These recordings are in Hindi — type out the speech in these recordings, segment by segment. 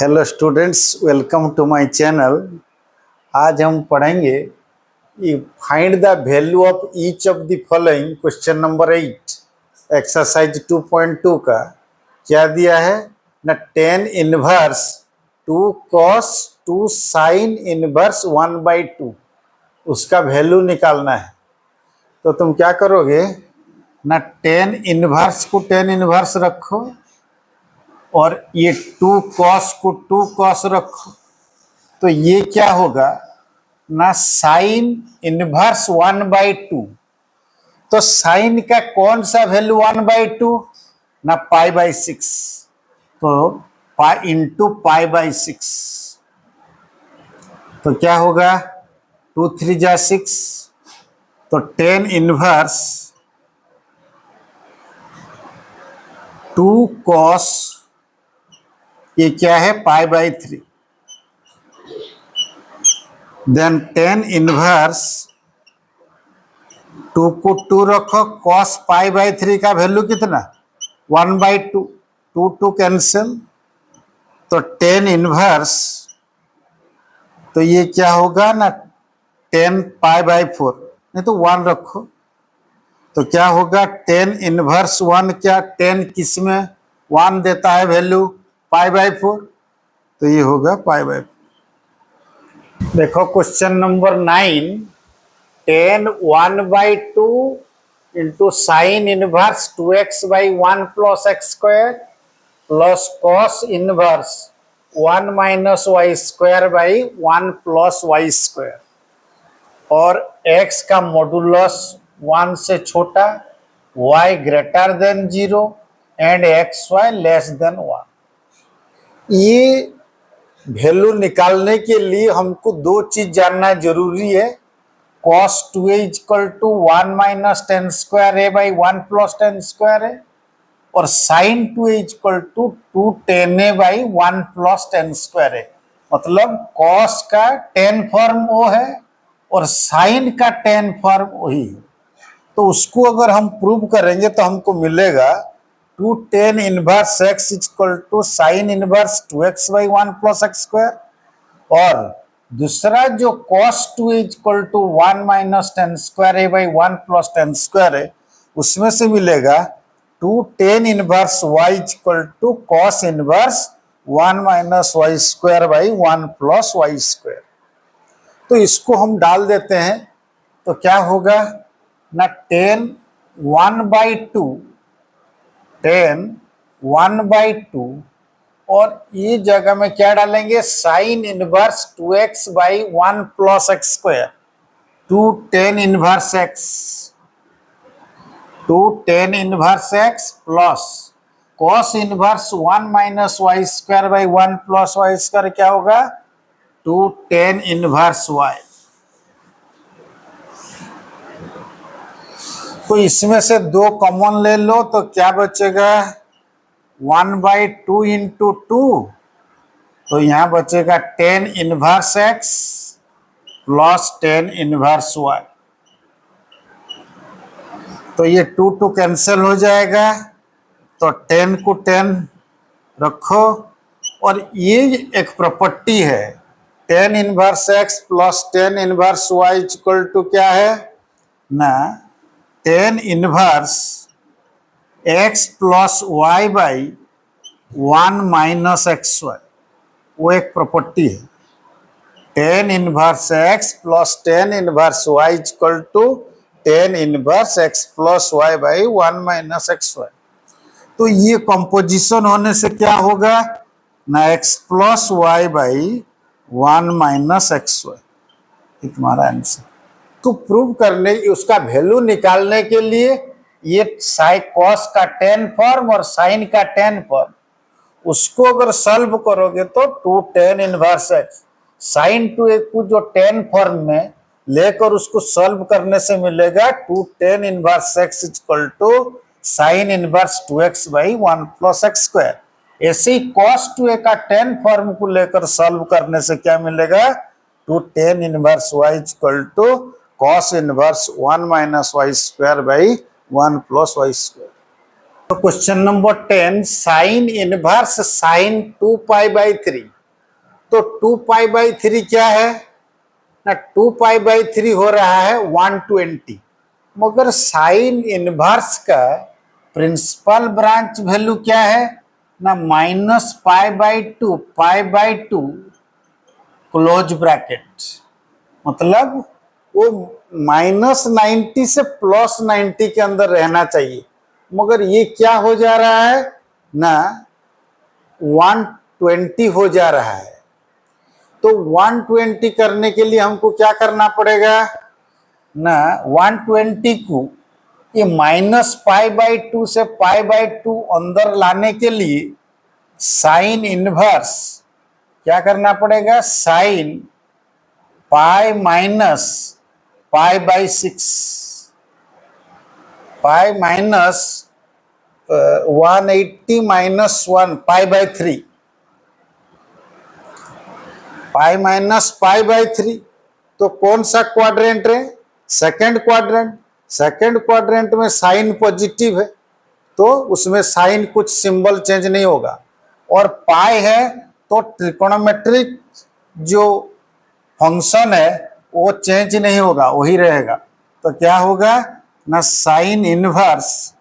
Hello students, welcome to my channel. आज हम पढ़ेंगे find the value of each of the following. Question number 8 exercise 2.2 का क्या दिया है ना, tan inverse 2 cos 2 sine inverse 1/2 उसका वैल्यू निकालना है। तो तुम क्या करोगे ना, टेन इनवर्स को टेन इनवर्स रखो और ये 2 कॉस को 2 कॉस रखो। तो ये क्या होगा ना, साइन इनवर्स 1/2। तो साइन का कौन सा वैल्यू 1/2 ना, π/6। तो पाई इंटू π/6। तो क्या होगा 2 3 जा 6। तो टेन इनवर्स 2 कॉस ये क्या है π/3। देन टेन इनवर्स 2 को 2 रखो, कॉस π/3 का वैल्यू कितना 1/2। 2 2 कैंसिल। तो टेन इनवर्स तो ये क्या होगा ना, 10 π/4 नहीं तो 1 रखो। तो क्या होगा 10 इनवर्स 1, क्या 10 किस में 1 देता है वैल्यू π/4। तो ये होगा π/4। देखो question number 9, 10 1/2 into sine inverse 2x/1 plus x square plus cos inverse 1 minus y square by 1 plus y square, और x का मॉडुलस 1 से छोटा, y greater than 0 and xy less than 1। ये वैल्यू निकालने के लिए हमको दो चीज जानना जरूरी है। cos 2a equal to 1 minus tan square A by 1 plus tan square है, और sine 2a equal to 2 10 A by 1 plus tan square है। मतलब cos का 10 फॉर्म वो है और साइन का 10 फॉर्म वही है। तो उसको अगर हम प्रूव करेंगे तो हमको मिलेगा 2 10 inverse x equal to sine inverse 2x/1 plus x square, और दूसरा जो cos 2 equal to 1 minus tan square A by 1 plus tan square है, उसमें से मिलेगा 2 10 inverse y equal to cos inverse 1 minus y square by 1 plus y square. तो इसको हम डाल देते हैं। तो क्या होगा ना, 10 1/2 10 1/2, और ये जगह में क्या डालेंगे, sine inverse 2x/1 plus x square 2 10 inverse x 2 10 inverse x plus cos inverse 1 minus y square by 1 plus y square, क्या होगा 2 10 इनवर्स y। तो इसमें से दो कॉमन ले लो तो क्या बचेगा 1/2 इंटू 2। तो यहां बचेगा 10 inverse x plus 10 inverse y। तो ये 2 2 कैंसिल हो जाएगा। तो 10 को 10 रखो, और ये एक प्रॉपर्टी है 10 inverse x plus 10 inverse y equal to क्या है ना, 10 inverse x plus y by 1 minus x y. वो एक प्रॉपर्टी है 10 inverse x plus 10 inverse y equal to 10 inverse x plus y by 1 minus x y. तो ये कंपोजिशन होने से क्या होगा ना, x plus y by 1 minus x y. ये तुम्हारा आंसर। तो प्रूव करने उसका वैल्यू निकालने के लिए ये साइन कॉस का 10 फॉर्म और साइन का 10 फॉर्म, उसको अगर सॉल्व करोगे तो 2 10 इनवर्स एक्स साइन 2 को जो 10 फॉर्म में लेकर उसको सॉल्व करने से मिलेगा 2 10 inverse x equal to sine inverse 2x by 1 plus x square. ऐसे ही cos 2a का 10 फॉर्म को लेकर सॉल्व करने से क्या मिलेगा 2 10 inverse y equal to cos inverse 1 minus y square by 1 plus y square. तो question number 10, sine inverse sine 2π/3। तो 2π/3 क्या है ना, 2π/3 हो रहा है 120, मगर साइन इनवर्स का प्रिंसिपल ब्रांच वैल्यू क्या है ना, -π/2, π/2 क्लोज ब्रैकेट, मतलब वो -90 से +90 के अंदर रहना चाहिए, मगर ये क्या हो जा रहा है ना, 120 हो जा रहा है। तो 120 करने के लिए हमको क्या करना पड़ेगा ना, 120 को ये -π/2 से π/2 अंदर लाने के लिए साइन इनवर्स क्या करना पड़ेगा, sine pi minus π/6, pi minus 180 -1 π/3, pi minus π/3। तो कौन सा क्वाड्रेंट है, सेकंड क्वाड्रेंट। सेकंड क्वाड्रेंट में साइन पॉजिटिव है, तो उसमें साइन कुछ सिंबल चेंज नहीं होगा, और पाई है तो ट्रिकोनोमेट्रिक जो फंक्शन है वो चेंज नहीं होगा, वही रहेगा। तो क्या होगा ना, साइन इनवर्स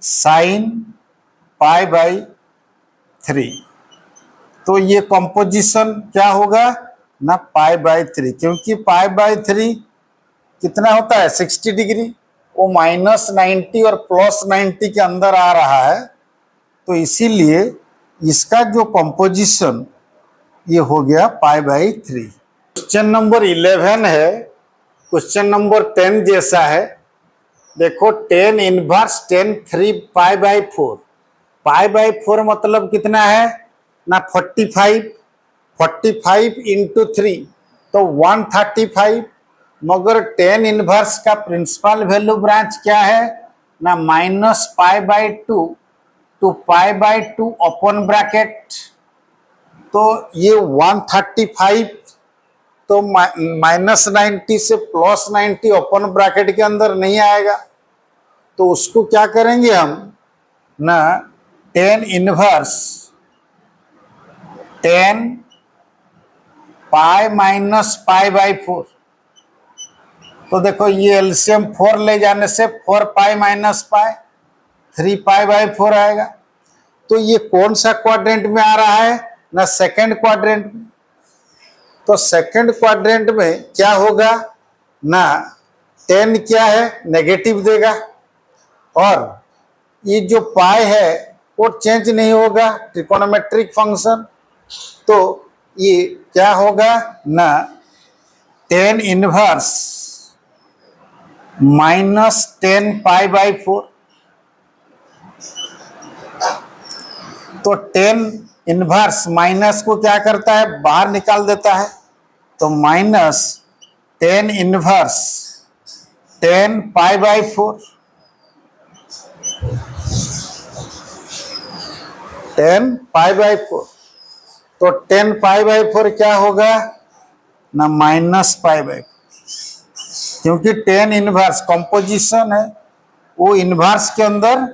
साइन π/3। तो ये कंपोजिशन क्या होगा ना, π/3, क्योंकि π/3 कितना होता है 60 डिग्री, वो -90 और +90 के अंदर आ रहा है, तो इसीलिए इसका जो कंपोजिशन ये हो गया π/3। क्वेश्चन नंबर 11 है, क्वेश्चन नंबर 10 जैसा है। देखो 10 इनवर्स 10 3 π/4। π/4 मतलब कितना है ना, 45। 45 इंटू 3 तो 135, मगर 10 इनवर्स का प्रिंसिपल वैल्यू ब्रांच क्या है ना, -π/2 टू π/2 ओपन ब्रैकेट। तो ये 135 तो -90 से +90 ओपन ब्रैकेट के अंदर नहीं आएगा, तो उसको क्या करेंगे हम ना, 10 इनवर्स 10 पाई माइनस π/4। तो देखो ये एलसीएम 4 ले जाने से 4 पाई माइनस पाई 3 π/4 आएगा। तो ये कौन सा क्वाड्रेंट में आ रहा है ना, सेकंड क्वाड्रेंट में। तो सेकंड क्वाड्रेंट में क्या होगा ना, 10 क्या है नेगेटिव देगा, और ये जो पाई है वो चेंज नहीं होगा, ट्रिकोनोमेट्रिक फंक्शन। तो ये क्या होगा ना, 10 इनवर्स -10 π/4। तो 10 इनवर्स माइनस को क्या करता है, बाहर निकाल देता है, तो -10 इनवर्स 10 π/4, 10 π/4। तो 10 π/4 क्या होगा ना, -π/4, क्योंकि 10 इनवर्स कंपोजिशन है, वो इनवर्स के अंदर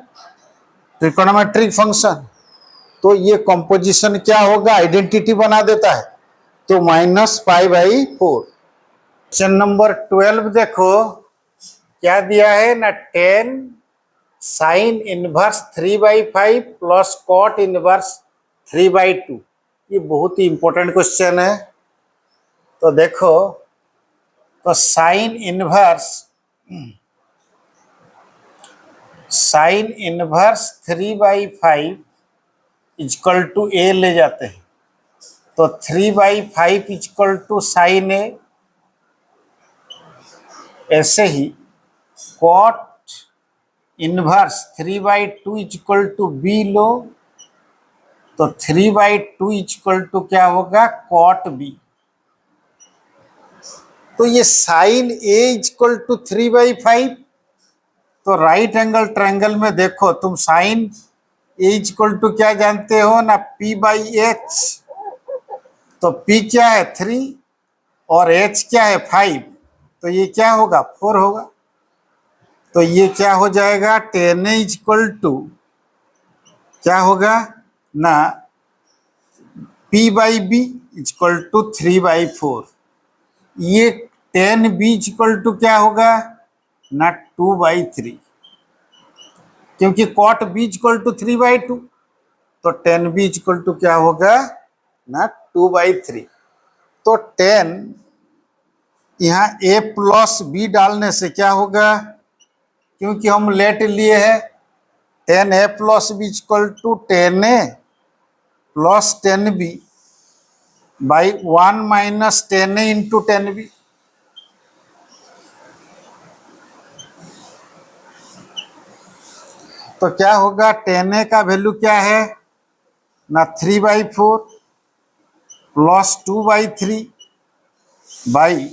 ट्रिकोनोमेट्रिक फंक्शन, तो ये कंपोजिशन क्या होगा, आइडेंटिटी बना देता है, तो -π/4। क्वेश्चन नंबर 12 देखो क्या दिया है ना, 10 sine inverse 3/5 plus cot inverse 3/2। ये बहुत ही इंपॉर्टेंट क्वेश्चन है। तो देखो, तो साइन इनवर्स 3/5 इक्वल टू ए ले जाते हैं, तो 3/5 इक्वल टू साइन ए। ऐसे ही cot inverse 3/2 equal to B लो, तो 3/2 इक्वल टू क्या होगा, कॉट बी। तो ये साइन ए इक्वल टू 3/5, तो राइट एंगल ट्रायंगल में देखो तुम साइन ए इक्वल टू क्या जानते हो ना, p/h। तो p क्या है 3 और h क्या है 5, तो ये क्या होगा 4 होगा। तो ये क्या हो जाएगा, tan A इक्वल टू क्या होगा ना, P/B इक्वल टू 3/4। ये 10B इक्वल टू क्या होगा ना 2/3, क्योंकि cot B इक्वल टू 3/2, तो 10B इक्वल टू क्या होगा ना 2/3। तो 10 यहाँ A प्लस B डालने से क्या होगा, क्योंकि हम लेट लिए हैं, 10A plus B equal to 10A plus 10B by 1 minus 10A into 10B। तो क्या होगा, 10A का वैल्यू क्या है ना 3/4 प्लस 2/3 बाई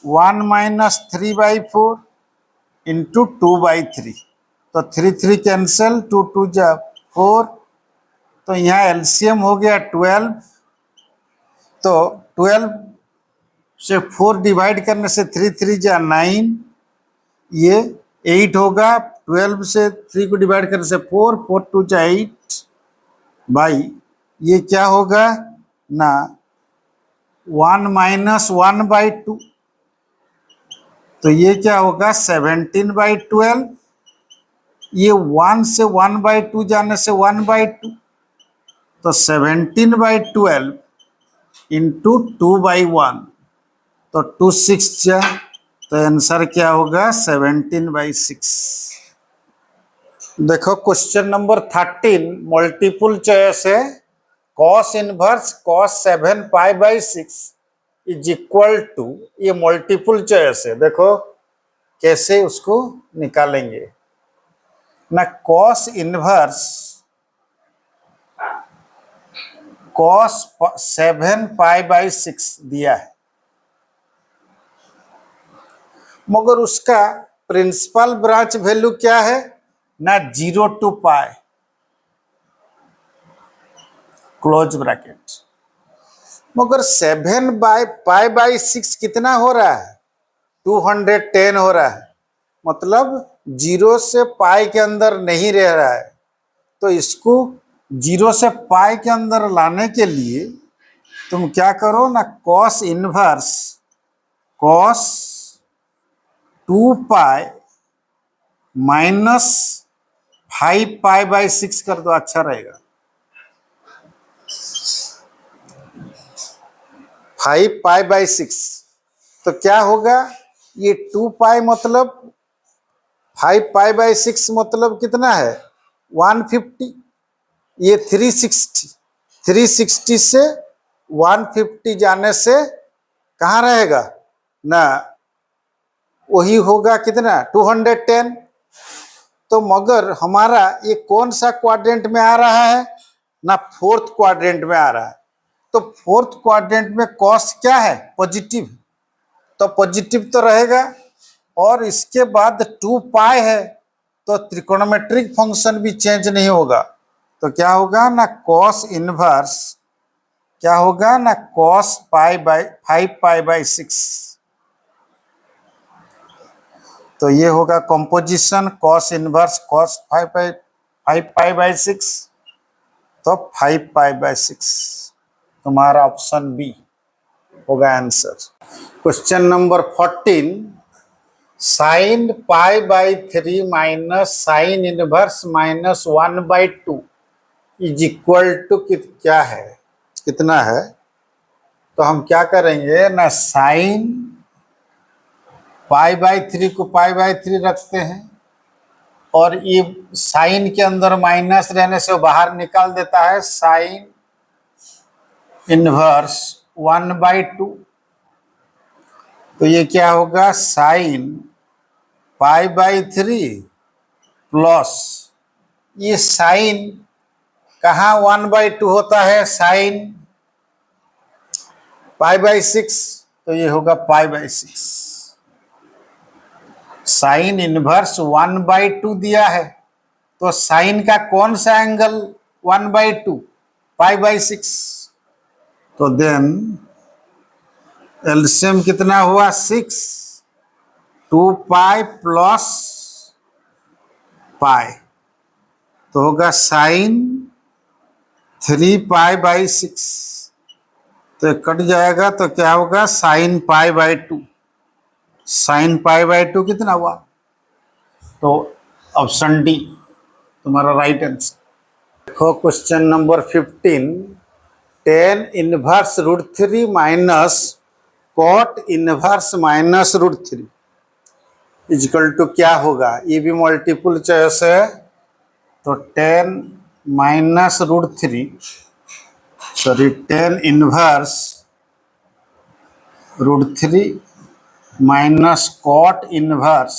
1 माइनस 3/4 इंटू 2/3। तो 3 कैंसिल, 2 2 जा 4, तो यहाँ एलसीएम हो गया 12। तो 12 से 4 डिवाइड करने से 3 3 जा 9, ये 8 होगा। 12 से 3 को डिवाइड करने से 4 4 2 जा 8 बाई, ये क्या होगा ना 1 माइनस 1/2, तो ये क्या होगा 17/12। ये 1 से 1/2 जाने से 1/2, तो 17/12 इंटू 2/1, तो 2 6 जा, तो आंसर क्या होगा 17/6। देखो क्वेश्चन नंबर 13 मल्टीपल चॉइस है। Cos inverse cos 7π/6 is equal to, ये मल्टीपल चॉइस है, देखो कैसे उसको निकालेंगे ना। कॉस इनवर्स कॉस 7π/6 दिया है, मगर उसका प्रिंसिपल ब्रांच वैल्यू क्या है ना 0 to π, क्लोज ब्रैकेट। मगर 7π/6 कितना हो रहा है 210 हो रहा है, मतलब 0 से पाई के अंदर नहीं रह रहा है। तो इसको 0 से पाई के अंदर लाने के लिए तुम क्या करो ना, कॉस इनवर्स कॉस 2π माइनस 5π/6 कर दो, अच्छा रहेगा। 5π/6 तो क्या होगा, ये 2π मतलब 5π/6 मतलब कितना है 150, ये 360 से 150 जाने से कहाँ रहेगा ना, वही होगा कितना 210। तो मगर हमारा ये कौन सा क्वाड्रेंट में आ रहा है ना, फोर्थ क्वाड्रेंट में आ रहा है। तो फोर्थ क्वाड्रेंट में कॉस क्या है पॉजिटिव, तो पॉजिटिव तो रहेगा। और इसके बाद 2π है, तो त्रिकोणोमेट्रिक फंक्शन भी चेंज नहीं होगा। तो क्या होगा ना कॉस इनवर्स क्या होगा ना कॉस 5π/6। तो ये होगा कंपोजिशन कॉस इनवर्स कॉस 5π/6, तो 5π/6 तुम्हारा ऑप्शन बी होगा answer. Question number 14 sine π/3 minus sine inverse -1/2 is equal to क्या है, कितना है। तो हम क्या करेंगे ना, साइन π/3 को π/3 रखते हैं, और ये साइन के अंदर माइनस रहने से वो बाहर निकाल देता है, साइन इनवर्स 1/2। तो ये क्या होगा साइन π/3 प्लस, ये साइन कहाँ 1/2 होता है, साइन π/6, तो ये होगा π/6। साइन इनवर्स 1/2 दिया है, तो साइन का कौन सा एंगल 1/2 π/6। तो देन एलसीएम कितना हुआ 6, 2π प्लस π, तो होगा साइन 3π/6, तो ये कट जाएगा तो क्या होगा साइन π/2। साइन π/2 कितना हुआ? तो ऑप्शन डी तुम्हारा राइट आंसर। देखो question number 15, tan inverse √3 minus cot inverse minus √3 is equal to क्या होगा? ये भी मल्टीपल चॉइस है, तो tan minus √3 sorry tan inverse √3 minus cot inverse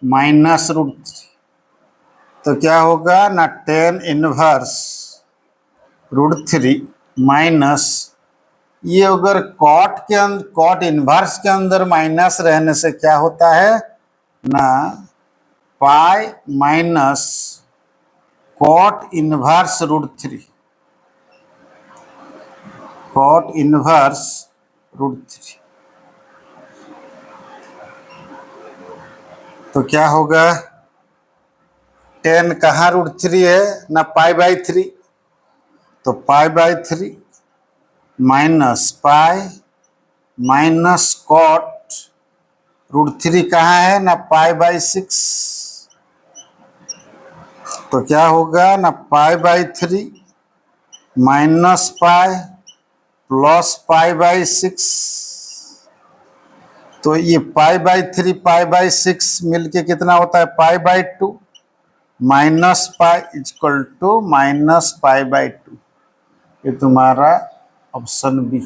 minus √3, तो क्या होगा ना टेन इनवर्स √3 माइनस, ये अगर कॉट इनवर्स के अंदर माइनस रहने से क्या होता है ना pi minus cot inverse √3, cot inverse √3, तो क्या होगा? टेन कहाँ √3 है ना π/3, तो π/3 माइनस पाई माइनस कॉट √3 कहाँ है ना π/6, तो क्या होगा ना π/3 माइनस पाई प्लस π/6, तो ये π/3 π/6 मिलके कितना होता है π/2 minus pi equal to minus π/2, ये तुम्हारा ऑप्शन बी।